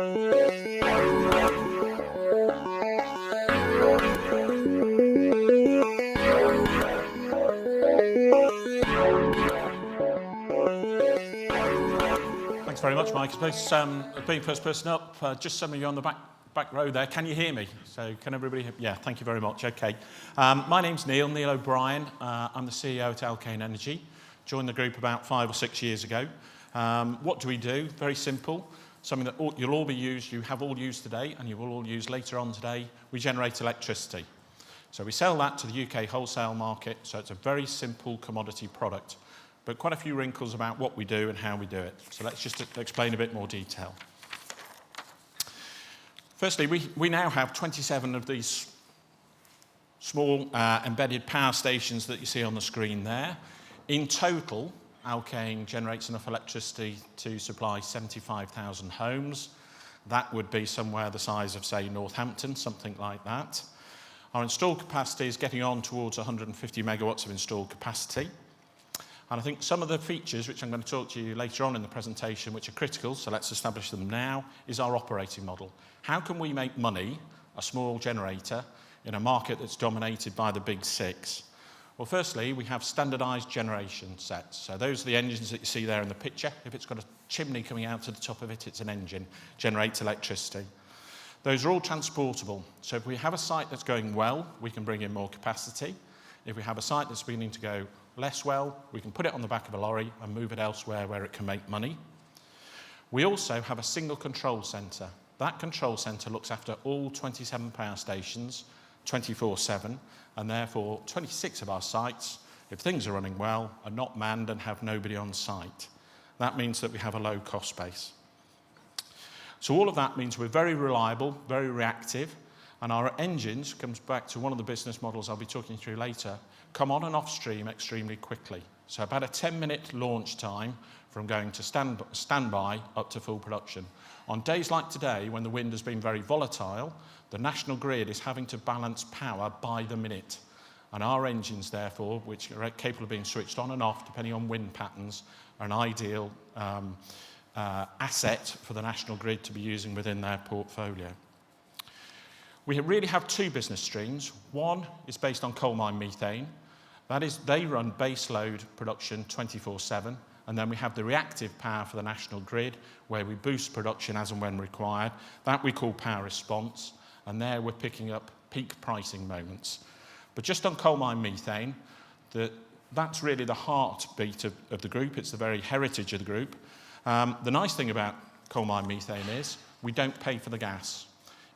Thanks very much, Mike. I suppose being first person up, just some of you on the back row there, can you hear me? So can everybody hear? Yeah, thank you very much. Okay. My name's Neil O'Brien. I'm the CEO at Alkane Energy. Joined the group about 5 or 6 years ago. What do we do? Very simple. Something that you have all used today, and you will all use later on today. We generate electricity. So we sell that to the UK wholesale market, so it's a very simple commodity product, but quite a few wrinkles about what we do and how we do it. So let's just explain a bit more detail. Firstly, we now have 27 of these small embedded power stations that you see on the screen there. In total, Alkane generates enough electricity to supply 75,000 homes. That would be somewhere the size of, say, Northampton, something like that. Our installed capacity is getting on towards 150 megawatts of installed capacity. And I think some of the features, which I'm going to talk to you later on in the presentation, which are critical, so let's establish them now, is our operating model. How can we make money, a small generator, in a market that's dominated by the big six? Well, firstly, we have standardised generation sets. So those are the engines that you see there in the picture. If it's got a chimney coming out to the top of it, it's an engine, generates electricity. Those are all transportable. So if we have a site that's going well, we can bring in more capacity. If we have a site that's beginning to go less well, we can put it on the back of a lorry and move it elsewhere where it can make money. We also have a single control centre. That control centre looks after all 27 power stations 24/7, and therefore 26 of our sites, if things are running well, are not manned and have nobody on site. That means that we have a low cost base. So all of that means we're very reliable, very reactive, and our engines, comes back to one of the business models I'll be talking through later, come on and off stream extremely quickly. So about a 10-minute launch time from going to standby up to full production. On days like today, when the wind has been very volatile, the national grid is having to balance power by the minute. And our engines, therefore, which are capable of being switched on and off depending on wind patterns, are an ideal asset for the national grid to be using within their portfolio. We really have two business streams. One is based on coal mine methane. That is, they run base load production 24/7, and then we have the reactive power for the national grid, where we boost production as and when required. That we call power response, and there we're picking up peak pricing moments. But just on coal mine methane, that's really the heartbeat of the group. It's the very heritage of the group. The nice thing about coal mine methane is we don't pay for the gas.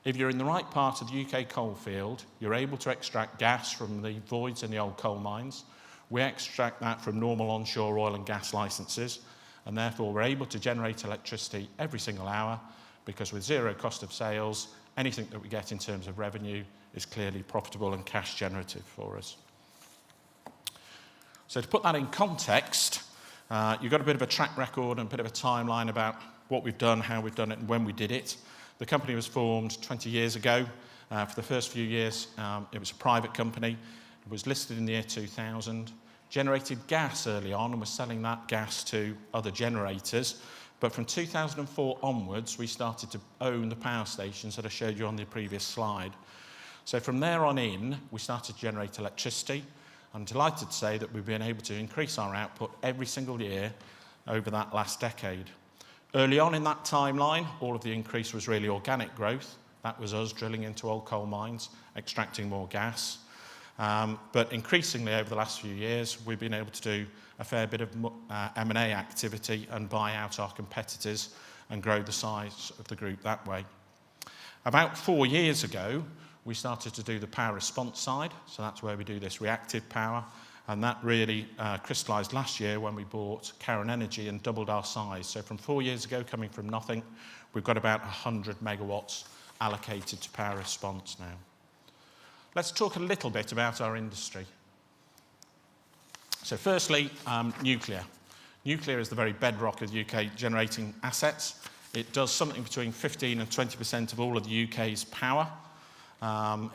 If you're in the right part of the UK coal field, you're able to extract gas from the voids in the old coal mines. We extract that from normal onshore oil and gas licenses, and therefore we're able to generate electricity every single hour, because with zero cost of sales, anything that we get in terms of revenue is clearly profitable and cash generative for us. So to put that in context, you've got a bit of a track record and a bit of a timeline about what we've done, how we've done it, and when we did it. The company was formed 20 years ago. For the first few years, it was a private company. It was listed in the year 2000, generated gas early on and was selling that gas to other generators. But from 2004 onwards, we started to own the power stations that I showed you on the previous slide. So from there on in, we started to generate electricity. I'm delighted to say that we've been able to increase our output every single year over that last decade. Early on in that timeline, all of the increase was really organic growth. That was us drilling into old coal mines, extracting more gas. But increasingly over the last few years, we've been able to do a fair bit of M&A activity and buy out our competitors and grow the size of the group that way. About 4 years ago, we started to do the power response side. So that's where we do this reactive power. And that really crystallised last year when we bought Alkane Energy and doubled our size. So from 4 years ago, coming from nothing, we've got about 100 megawatts allocated to power response now. Let's talk a little bit about our industry. So firstly, nuclear. Nuclear is the very bedrock of the UK generating assets. It does something between 15 and 20% of all of the UK's power.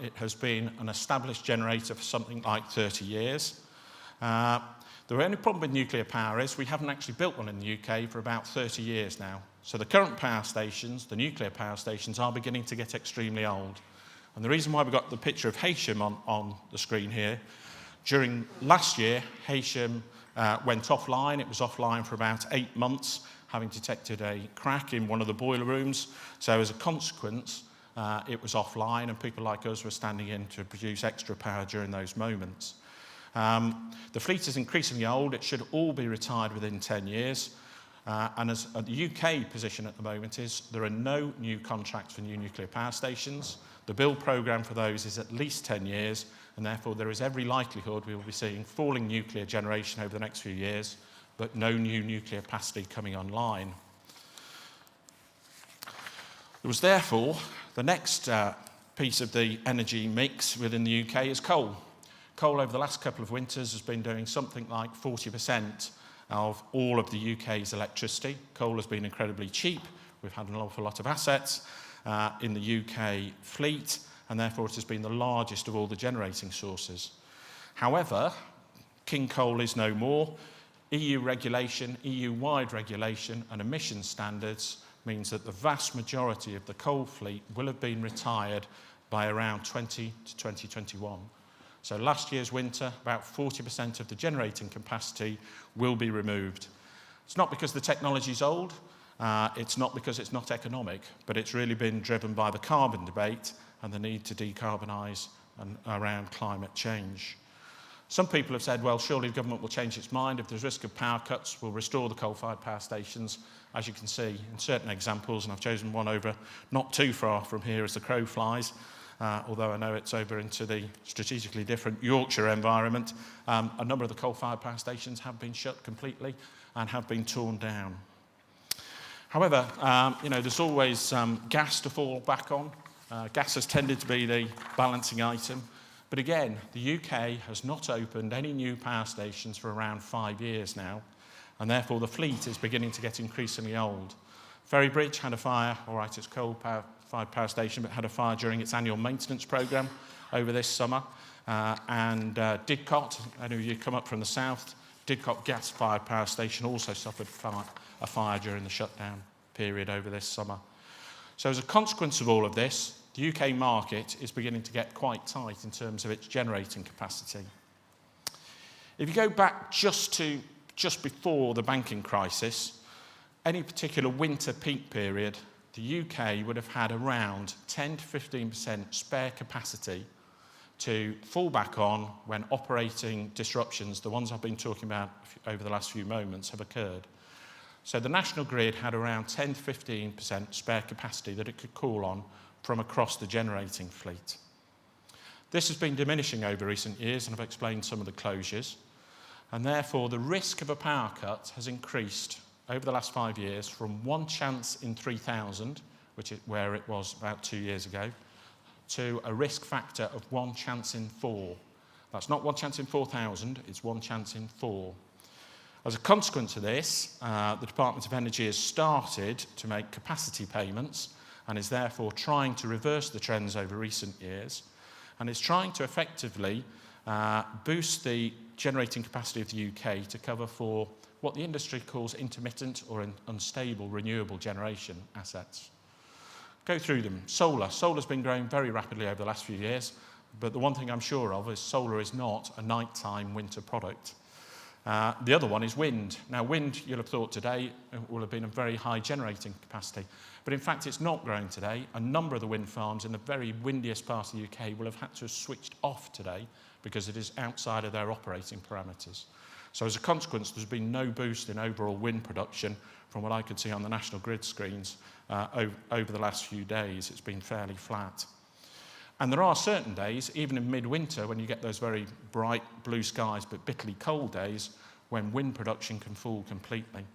It has been an established generator for something like 30 years. The only problem with nuclear power is we haven't actually built one in the UK for about 30 years now. So the current power stations, the nuclear power stations, are beginning to get extremely old. And the reason why we've got the picture of Heysham on the screen here, during last year, Heysham went offline. It was offline for about 8 months, having detected a crack in one of the boiler rooms. So as a consequence, it was offline, and people like us were standing in to produce extra power during those moments. The fleet is increasingly old. It should all be retired within 10 years. And as the UK position at the moment is, there are no new contracts for new nuclear power stations. The build programme for those is at least 10 years, and therefore there is every likelihood we will be seeing falling nuclear generation over the next few years, but no new nuclear capacity coming online. There was therefore, the next piece of the energy mix within the UK is coal. Coal over the last couple of winters has been doing something like 40% of all of the UK's electricity. Coal has been incredibly cheap. We've had an awful lot of assets in the UK fleet, and therefore it has been the largest of all the generating sources. However, king coal is no more. EU regulation, EU-wide regulation and emission standards means that the vast majority of the coal fleet will have been retired by around 20 to 2021. So last year's winter, about 40% of the generating capacity will be removed. It's not because the technology is old, it's not because it's not economic, but it's really been driven by the carbon debate and the need to decarbonise around climate change. Some people have said, well, surely the government will change its mind. If there's risk of power cuts, we'll restore the coal-fired power stations. As you can see in certain examples, and I've chosen one over not too far from here as the crow flies, although I know it's over into the strategically different Yorkshire environment, a number of the coal-fired power stations have been shut completely and have been torn down. However, there's always gas to fall back on. Gas has tended to be the balancing item. But again, the UK has not opened any new power stations for around 5 years now, and therefore the fleet is beginning to get increasingly old. Ferrybridge had a fire, all right, it's coal-fired power station, but had a fire during its annual maintenance programme over this summer. And Didcot, I know you come up from the south, Didcot gas-fired power station also suffered a fire during the shutdown period over this summer. So as a consequence of all of this, the UK market is beginning to get quite tight in terms of its generating capacity. If you go back just before the banking crisis, any particular winter peak period, the UK would have had around 10 to 15% spare capacity to fall back on when operating disruptions, the ones I've been talking about over the last few moments, have occurred. So the national grid had around 10 to 15% spare capacity that it could call on from across the generating fleet. This has been diminishing over recent years, and I've explained some of the closures, and therefore the risk of a power cut has increased over the last 5 years from 1 chance in 3,000, which is where it was about 2 years ago, to a risk factor of 1 chance in 4. That's not 1 chance in 4,000, it's 1 chance in 4. As a consequence of this, the Department of Energy has started to make capacity payments and is therefore trying to reverse the trends over recent years, and is trying to effectively boost the generating capacity of the UK to cover for what the industry calls intermittent or unstable renewable generation assets. Go through them. Solar. Solar's been growing very rapidly over the last few years, but the one thing I'm sure of is solar is not a nighttime winter product. The other one is wind. Now, wind, you'll have thought today, will have been a very high generating capacity. But in fact, it's not growing today. A number of the wind farms in the very windiest part of the UK will have had to have switched off today because it is outside of their operating parameters. So as a consequence, there's been no boost in overall wind production from what I could see on the national grid screens over the last few days. It's been fairly flat. And there are certain days, even in midwinter, when you get those very bright blue skies but bitterly cold days, when wind production can fall completely.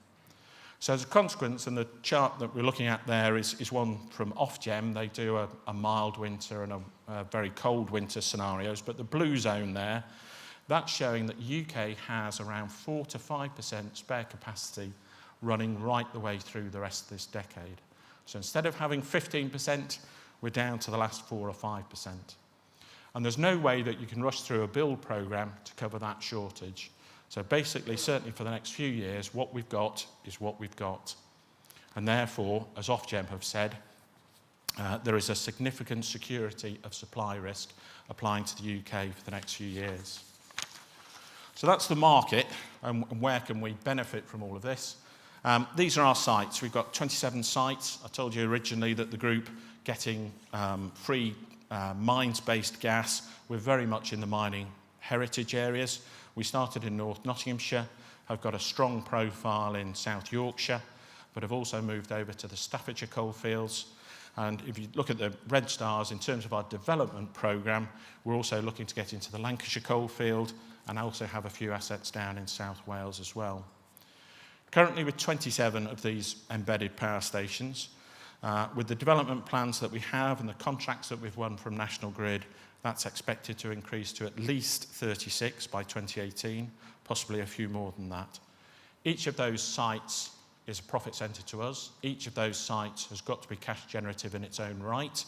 So as a consequence, and the chart that we're looking at there is one from Ofgem. They do a mild winter and a very cold winter scenarios, but the blue zone there, that's showing that UK has around 4 to 5% spare capacity running right the way through the rest of this decade. So instead of having 15%, we're down to the last 4 or 5%. And there's no way that you can rush through a build programme to cover that shortage. So basically, certainly for the next few years, what we've got is what we've got. And therefore, as Ofgem have said, there is a significant security of supply risk applying to the UK for the next few years. So that's the market, and where can we benefit from all of this? These are our sites. We've got 27 sites. I told you originally that the group getting free mines-based gas. We're very much in the mining heritage areas. We started in North Nottinghamshire, have got a strong profile in South Yorkshire, but have also moved over to the Staffordshire coalfields. And if you look at the red stars in terms of our development programme, we're also looking to get into the Lancashire coalfield and also have a few assets down in South Wales as well. Currently with 27 of these embedded power stations, with the development plans that we have and the contracts that we've won from National Grid, that's expected to increase to at least 36 by 2018, possibly a few more than that. Each of those sites is a profit centre to us. Each of those sites has got to be cash generative in its own right.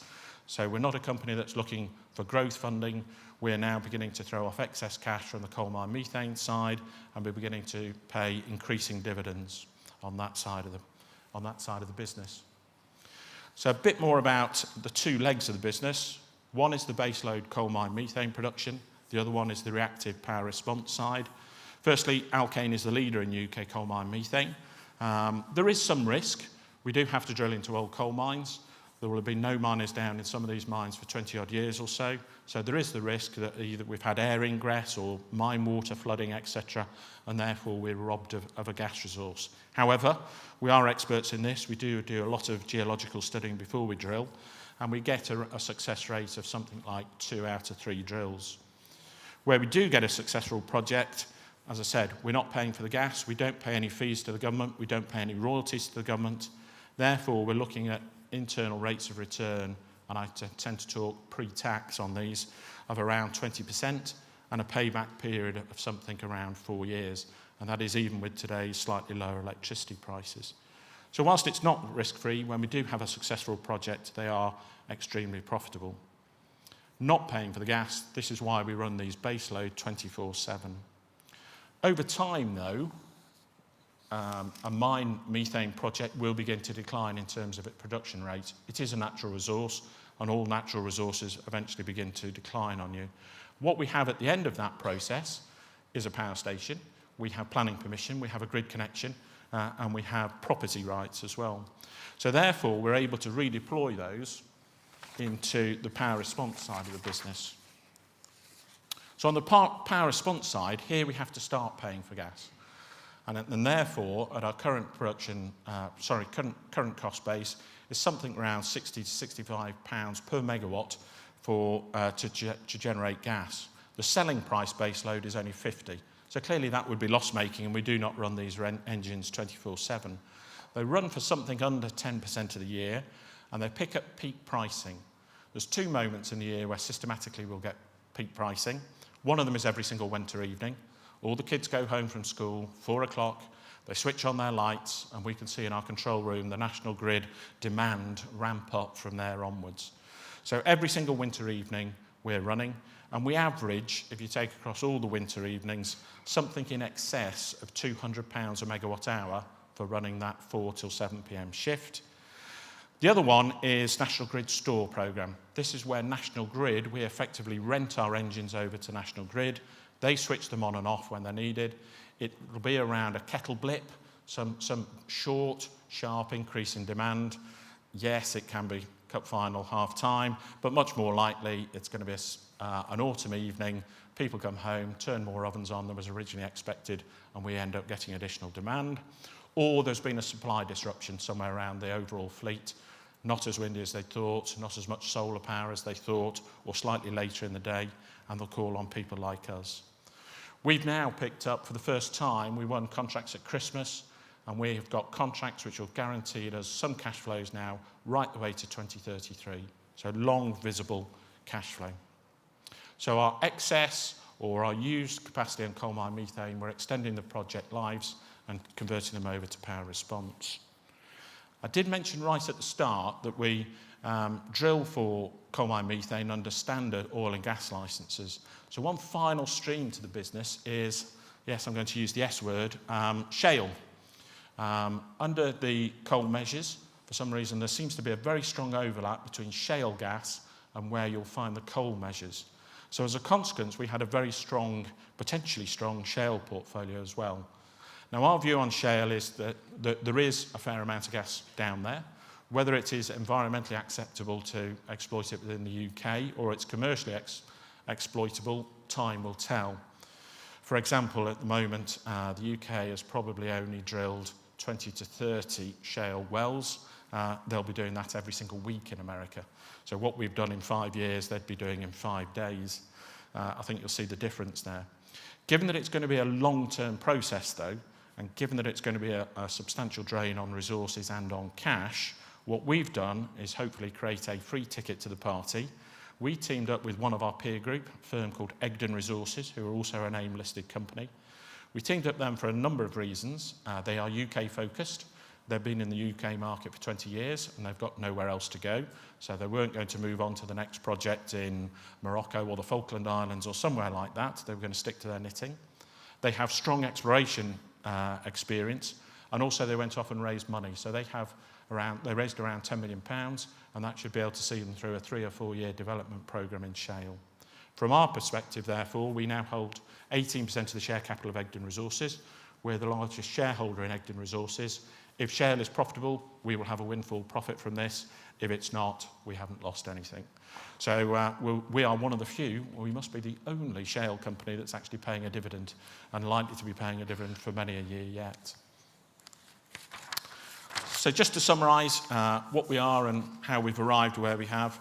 So we're not a company that's looking for growth funding. We're now beginning to throw off excess cash from the coal mine methane side, and we're beginning to pay increasing dividends on that side of the business. So a bit more about the two legs of the business. One is the baseload coal mine methane production. The other one is the reactive power response side. Firstly, Alkane is the leader in UK coal mine methane. There is some risk. We do have to drill into old coal mines. There will have been no miners down in some of these mines for 20 odd years or so. So there is the risk that either we've had air ingress or mine water flooding, etc., and therefore we're robbed of a gas resource. However, we are experts in this. We do a lot of geological studying before we drill, and we get a success rate of something like 2 out of 3 drills. Where we do get a successful project, as I said, we're not paying for the gas. We don't pay any fees to the government. We don't pay any royalties to the government. Therefore, we're looking at internal rates of return, and I tend to talk pre-tax on these, of around 20% and a payback period of something around 4 years. And that is even with today's slightly lower electricity prices. So whilst it's not risk-free, when we do have a successful project, they are extremely profitable. Not paying for the gas, this is why we run these baseload 24/7. Over time, though, a mine methane project will begin to decline in terms of its production rate. It is a natural resource, and all natural resources eventually begin to decline on you. What we have at the end of that process is a power station. We have planning permission, we have a grid connection, and we have property rights as well. So therefore, we're able to redeploy those into the power response side of the business. So on the power response side, here we have to start paying for gas. And therefore, at our current current cost base, is something around £60 to £65 per megawatt to generate gas. The selling price base load is only 50. So clearly that would be loss-making, and we do not run these engines 24/7. They run for something under 10% of the year, and they pick up peak pricing. There's 2 moments in the year where systematically we'll get peak pricing. One of them is every single winter evening. All the kids go home from school, 4 o'clock, they switch on their lights, and we can see in our control room the National Grid demand ramp up from there onwards. So every single winter evening we're running, and we average, if you take across all the winter evenings, something in excess of £200 a megawatt hour for running that 4 till 7 p.m. shift. The other one is National Grid Store programme. This is where National Grid, we effectively rent our engines over to National Grid. They switch them on and off when they're needed. It will be around a kettle blip, some short, sharp increase in demand. Yes, it can be cup final, half time, but much more likely it's going to be an autumn evening. People come home, turn more ovens on than was originally expected, and we end up getting additional demand. Or there's been a supply disruption somewhere around the overall fleet. Not as windy as they thought, not as much solar power as they thought, or slightly later in the day, and they'll call on people like us. We've now picked up, for the first time, we won contracts at Christmas, and we have got contracts which will guarantee us some cash flows now right the way to 2033. So long, visible cash flow. So our excess or our used capacity on coal mine methane, we're extending the project lives and converting them over to power response. I did mention right at the start that we drill for coal mine methane under standard oil and gas licences. So one final stream to the business is, yes, I'm going to use the S word, shale. Under the coal measures, for some reason, there seems to be a very strong overlap between shale gas and where you'll find the coal measures. So as a consequence, we had a very strong, potentially strong shale portfolio as well. Now, our view on shale is that there is a fair amount of gas down there. Whether it is environmentally acceptable to exploit it within the UK or it's commercially exploitable, time will tell. For example, at the moment, the UK has probably only drilled 20 to 30 shale wells. They'll be doing that every single week in America. So what we've done in 5 years, they'd be doing in 5 days. I think you'll see the difference there. Given that it's going to be a long-term process, though, and given that it's going to be a substantial drain on resources and on cash, what we've done is hopefully create a free ticket to the party. We teamed up with one of our peer group, a firm called Egdon Resources, who are also an AIM-listed company. We teamed up them for a number of reasons. They are UK-focused. They've been in the UK market for 20 years, and they've got nowhere else to go. So they weren't going to move on to the next project in Morocco or the Falkland Islands or somewhere like that. They were going to stick to their knitting. They have strong exploration experience, and also they went off and raised money. So they raised around £10 million, and that should be able to see them through a 3 or 4 year development programme in shale. From our perspective, therefore, we now hold 18% of the share capital of Egdon Resources. We're the largest shareholder in Egdon Resources. If shale is profitable, we will have a windfall profit from this. If it's not, we haven't lost anything. So we are one of the few, or we must be the only shale company that's actually paying a dividend and likely to be paying a dividend for many a year yet. So just to summarise what we are and how we've arrived where we have,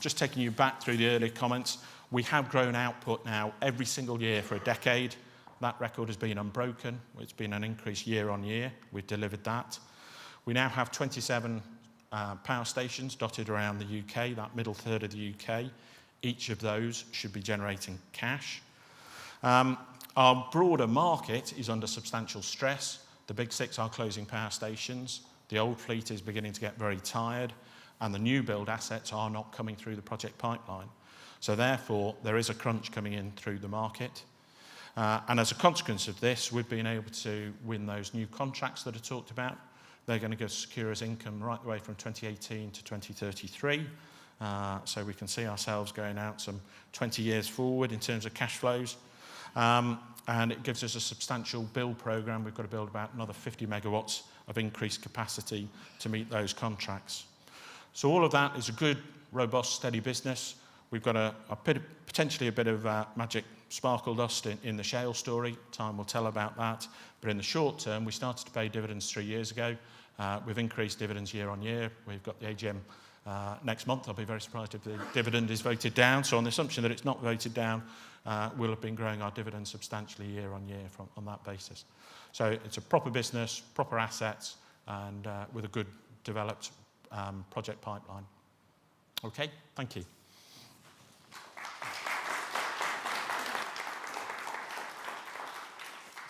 just taking you back through the earlier comments, we have grown output now every single year for a decade. That record has been unbroken. It's been an increase year on year. We've delivered that. We now have 27 power stations dotted around the UK, that middle third of the UK. Each of those should be generating cash. Our broader market is under substantial stress. The big six are closing power stations. The old fleet is beginning to get very tired, and the new build assets are not coming through the project pipeline. So therefore, there is a crunch coming in through the market. And as a consequence of this, we've been able to win those new contracts that I talked about. They're going to go secure us income right the way from 2018 to 2033. So we can see ourselves going out some 20 years forward in terms of cash flows. And it gives us a substantial build programme. We've got to build about another 50 megawatts of increased capacity to meet those contracts. So all of that is a good, robust, steady business. We've got potentially a bit of magic sparkle dust in the shale story. Time will tell about that. But in the short term, we started to pay dividends 3 years ago. We've increased dividends year on year. We've got the AGM next month. I'll be very surprised if the dividend is voted down. So on the assumption that it's not voted down, we'll have been growing our dividends substantially year on year on that basis. So it's a proper business, proper assets, and with a good developed project pipeline. Okay, thank you.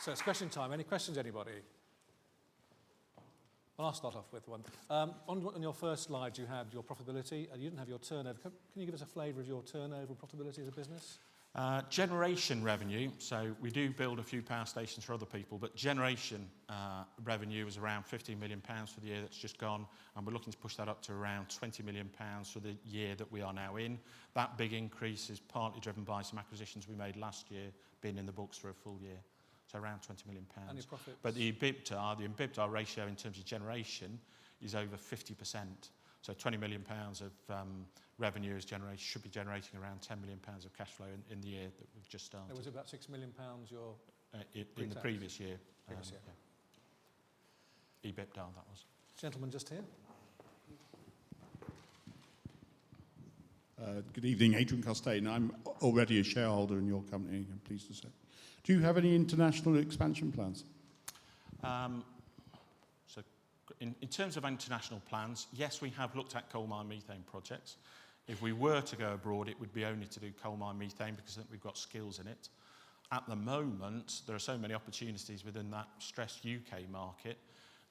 So it's question time. Any questions, anybody? Well, I'll start off with one. On your first slide, you had your profitability, and you didn't have your turnover. Can you give us a flavour of your turnover and profitability as a business? Generation revenue, so we do build a few power stations for other people, but generation revenue was around £15 million for the year that's just gone, and we're looking to push that up to around £20 million for the year that we are now in. That big increase is partly driven by some acquisitions we made last year being in the books for a full year. So around £20 million. And your profits? But the EBITDA ratio in terms of generation is over 50%. So £20 million of revenue should be generating around £10 million of cash flow in the year that we've just started. Was it about £6 million in the previous year? Previous year. Yeah. EBITDA, that was. Gentleman just here. Good evening, Adrian Costain. I'm already a shareholder in your company, I'm pleased to say. Do you have any international expansion plans? So in terms of international plans, yes, we have looked at coal mine methane projects. If we were to go abroad, it would be only to do coal mine methane because I think we've got skills in it. At the moment, there are so many opportunities within that stressed UK market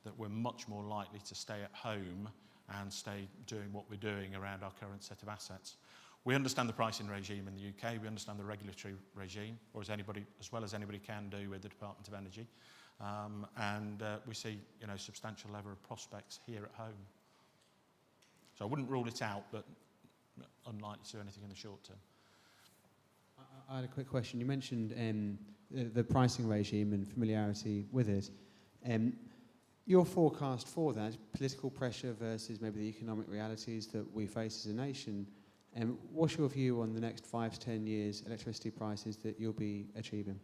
that we're much more likely to stay at home and stay doing what we're doing around our current set of assets. We understand the pricing regime in the UK, we understand the regulatory regime, or as well as anybody can do with the Department of Energy. and we see, substantial level of prospects here at home. So I wouldn't rule it out, but unlikely to do anything in the short term. I had a quick question. You mentioned the pricing regime and familiarity with it. Your forecast for that, political pressure versus maybe the economic realities that we face as a nation, what's your view on the next 5 to 10 years electricity prices that you'll be achieving?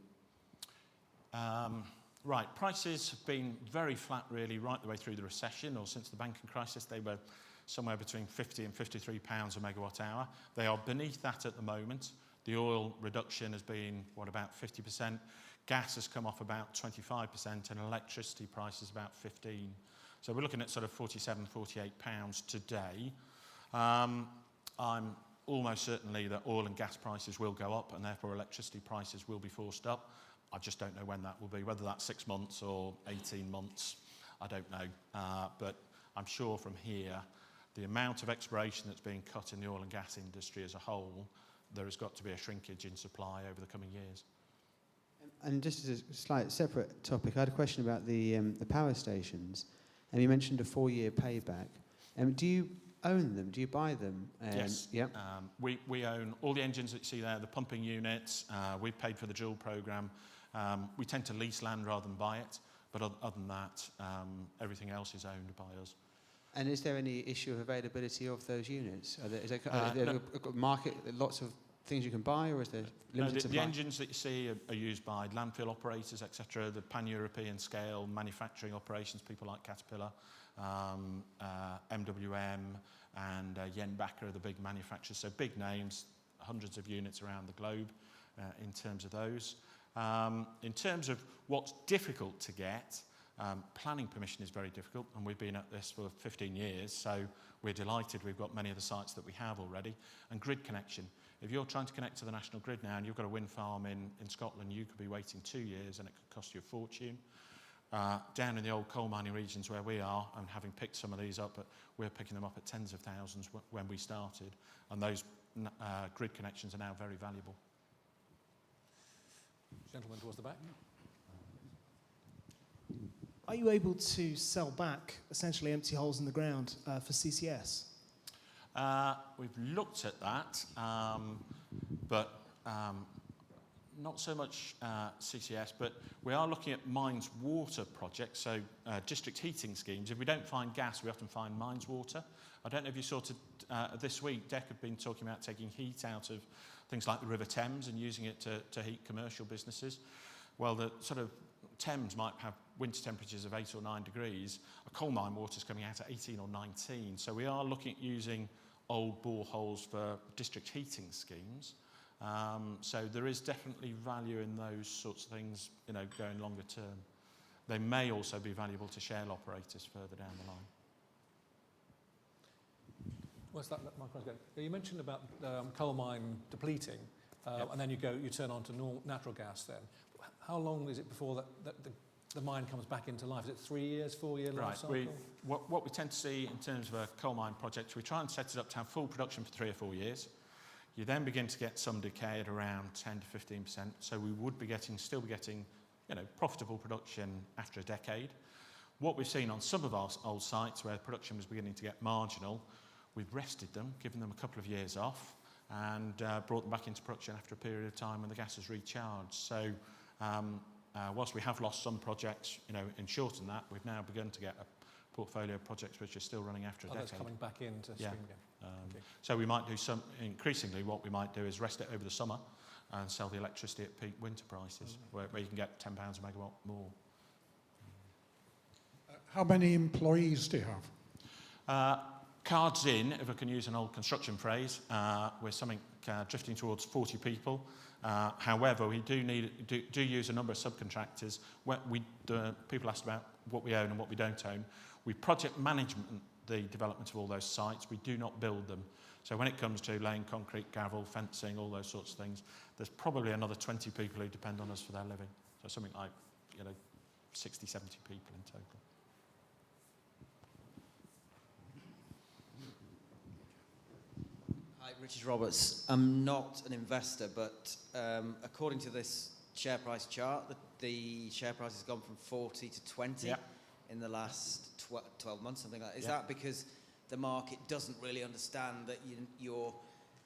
Right, prices have been very flat really right the way through the recession, or since the banking crisis. They were somewhere between 50 and 53 pounds a megawatt hour. They are beneath that at the moment. The oil reduction has been, about 50%. Gas has come off about 25%, and electricity prices about 15%. So we're looking at sort of 47, 48 pounds today. I'm almost certainly that oil and gas prices will go up, and therefore electricity prices will be forced up. I just don't know when that will be, whether that's 6 months or 18 months, I don't know. But I'm sure from here, the amount of exploration that's being cut in the oil and gas industry as a whole, there has got to be a shrinkage in supply over the coming years. And just as a slight separate topic, I had a question about the power stations. And you mentioned a 4-year payback. Do you own them? Do you buy them? Yes. Yeah. We own all the engines that you see there, the pumping units. We've paid for the dual programme. We tend to lease land rather than buy it. But other than that, everything else is owned by us. And is there any issue of availability of those units? Is there No. a market, lots of things you can buy, or is there limited supply? The engines that you see are used by landfill operators, etc., the pan-European scale manufacturing operations, people like Caterpillar, MWM and Jenbacher are the big manufacturers. So big names, hundreds of units around the globe in terms of those. In terms of what's difficult to get, planning permission is very difficult, and we've been at this for 15 years, so we're delighted we've got many of the sites that we have already. And grid connection. If you're trying to connect to the national grid now and you've got a wind farm in Scotland, you could be waiting 2 years and it could cost you a fortune. Down in the old coal mining regions where we are, and having picked some of these up, but we're picking them up at tens of thousands when we started, and those grid connections are now very valuable. Gentleman towards the back. Are you able to sell back essentially empty holes in the ground for CCS? We've looked at that, but not so much CCS, but we are looking at mines water projects, so district heating schemes. If we don't find gas, we often find mines water. I don't know if you saw this week, DEC have been talking about taking heat out of things like the River Thames and using it to heat commercial businesses. Well, the sort of Thames might have winter temperatures of 8 or 9 degrees. A coal mine water is coming out at 18 or 19. So we are looking at using old boreholes for district heating schemes. So there is definitely value in those sorts of things, going longer term. They may also be valuable to shale operators further down the line. What's that microphone going? You mentioned about coal mine depleting, Yep. and then you turn on to natural gas then. How long is it before the mine comes back into life? Is it 3 years, 4-year life cycle? What we tend to see in terms of a coal mine project, we try and set it up to have full production for 3 or 4 years. You then begin to get some decay at around 10 to 15%. So we would still be getting, profitable production after a decade. What we've seen on some of our old sites where production was beginning to get marginal, we've rested them, given them a couple of years off, and brought them back into production after a period of time when the gas has recharged. So whilst we have lost some projects, in short than that, we've now begun to get a portfolio of projects which are still running after a decade. Others coming back into stream again. Okay. So we might do increasingly what we might do is rest it over the summer and sell the electricity at peak winter prices, where you can get £10 a megawatt more. How many employees do you have? Cards in, if I can use an old construction phrase, we're drifting towards 40 people. However, we do use a number of subcontractors. People asked about what we own and what we don't own. We project management the development of all those sites. We do not build them. So when it comes to laying concrete, gravel, fencing, all those sorts of things, there's probably another 20 people who depend on us for their living. So something like 60, 70 people in total. Hi, Richard Roberts. I'm not an investor, but according to this share price chart, the share price has gone from 40 to 20 Yep. in the last 12 months, something like that. Is Yep. that because the market doesn't really understand that you're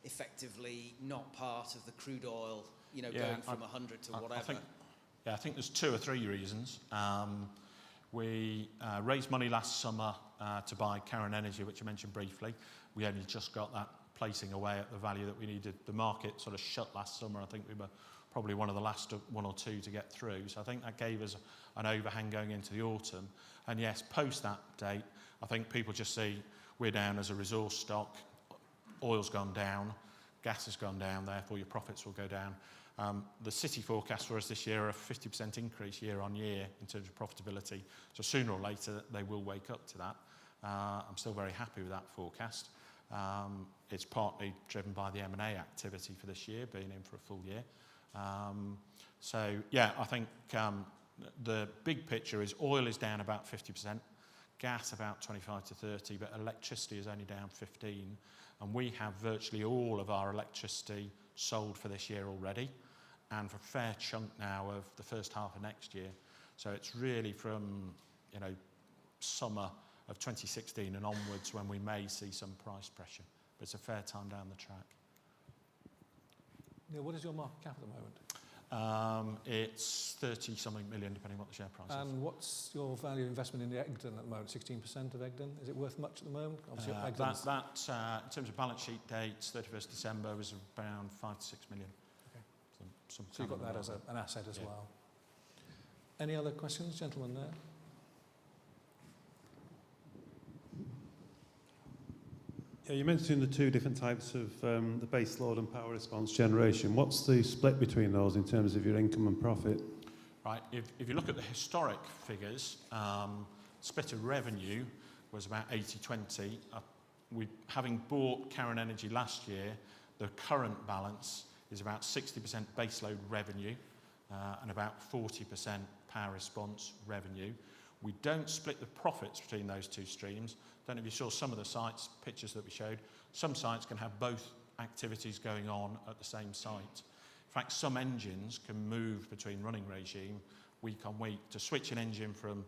effectively not part of the crude oil, going from 100 to whatever? I think there's 2 or 3 reasons. We raised money last summer to buy Alkane Energy, which I mentioned briefly. We only just got that placing away at the value that we needed. The market sort of shut last summer. I think we were probably one of the last 1 or 2 to get through. So I think that gave us an overhang going into the autumn. And yes, post that date, I think people just see we're down as a resource stock. Oil's gone down, gas has gone down, therefore your profits will go down. The city forecast for us this year are a 50% increase year on year in terms of profitability. So sooner or later they will wake up to that. I'm still very happy with that forecast. It's partly driven by the M&A activity for this year, being in for a full year. I think the big picture is oil is down about 50%, gas about 25 to 30, but electricity is only down 15. And we have virtually all of our electricity sold for this year already, and for a fair chunk now of the first half of next year. So it's really from summer of 2016 and onwards when we may see some price pressure. But it's a fair time down the track. Neil, what is your market cap at the moment? It's 30-something million, depending on what the share price is. And what's your value of investment in the Egdon at the moment? 16% of Egdon. Is it worth much at the moment? Obviously, Egdon's- In terms of balance sheet dates, 31st December was around 5 to 6 million. Okay. So you've got that as an asset as well. Any other questions, gentlemen there? Yeah, you mentioned the 2 different types of the base load and power response generation. What's the split between those in terms of your income and profit? Right, if you look at the historic figures, split of revenue was about 80-20. Having bought Alkane Energy last year, the current balance is about 60% baseload revenue and about 40% power response revenue. We don't split the profits between those 2 streams. Don't know if you saw some of the sites, pictures that we showed. Some sites can have both activities going on at the same site. In fact, some engines can move between running regime week on week. To switch an engine from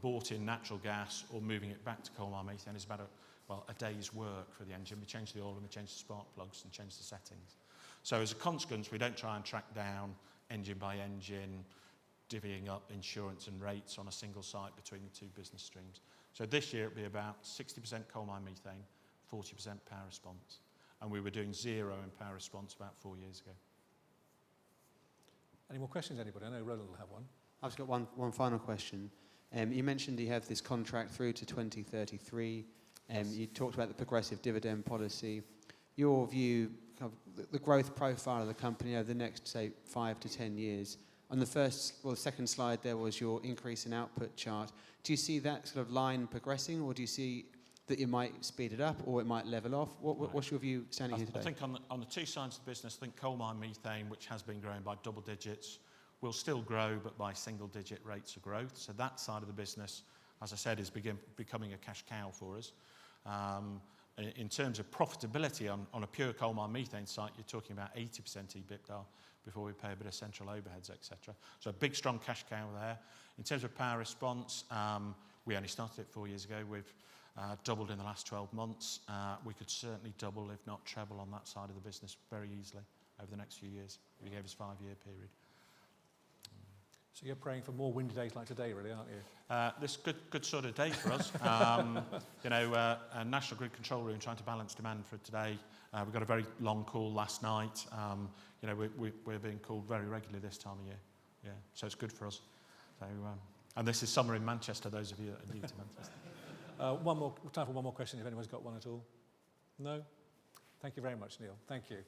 bought-in natural gas or moving it back to coal mine methane is about a day's work for the engine. We change the oil and we change the spark plugs and change the settings. So as a consequence, we don't try and track down engine by engine, divvying up insurance and rates on a single site between the 2 business streams. So this year it'll be about 60% coal mine methane, 40% power response. And we were doing 0 in power response about 4 years ago. Any more questions, anybody? I know Roland will have one. I've just got one final question. You mentioned you have this contract through to 2033. You talked about the progressive dividend policy. Your view, the growth profile of the company over the next, say, 5 to 10 years. On the second slide, there was your increase in output chart. Do you see that sort of line progressing, or do you see that it might speed it up, or it might level off? What's your view standing here today? I think on the 2 sides of the business, I think coal mine methane, which has been growing by double digits, will still grow, but by single-digit rates of growth. So that side of the business, as I said, is becoming a cash cow for us. In terms of profitability on a pure coal mine methane site, you're talking about 80% EBITDA before we pay a bit of central overheads, etc. So a big, strong cash cow there. In terms of power response, we only started it 4 years ago. We've doubled in the last 12 months. We could certainly double, if not treble, on that side of the business very easily over the next few years. We gave us a 5-year period. So you're praying for more windy days like today, really, aren't you? This good sort of day for us. A National Grid Control Room trying to balance demand for today. We got a very long call last night. We're being called very regularly this time of year. Yeah, so it's good for us. So, and this is summer in Manchester, those of you that are new to Manchester. Time for one more question, if anyone's got one at all. No? Thank you very much, Neil. Thank you.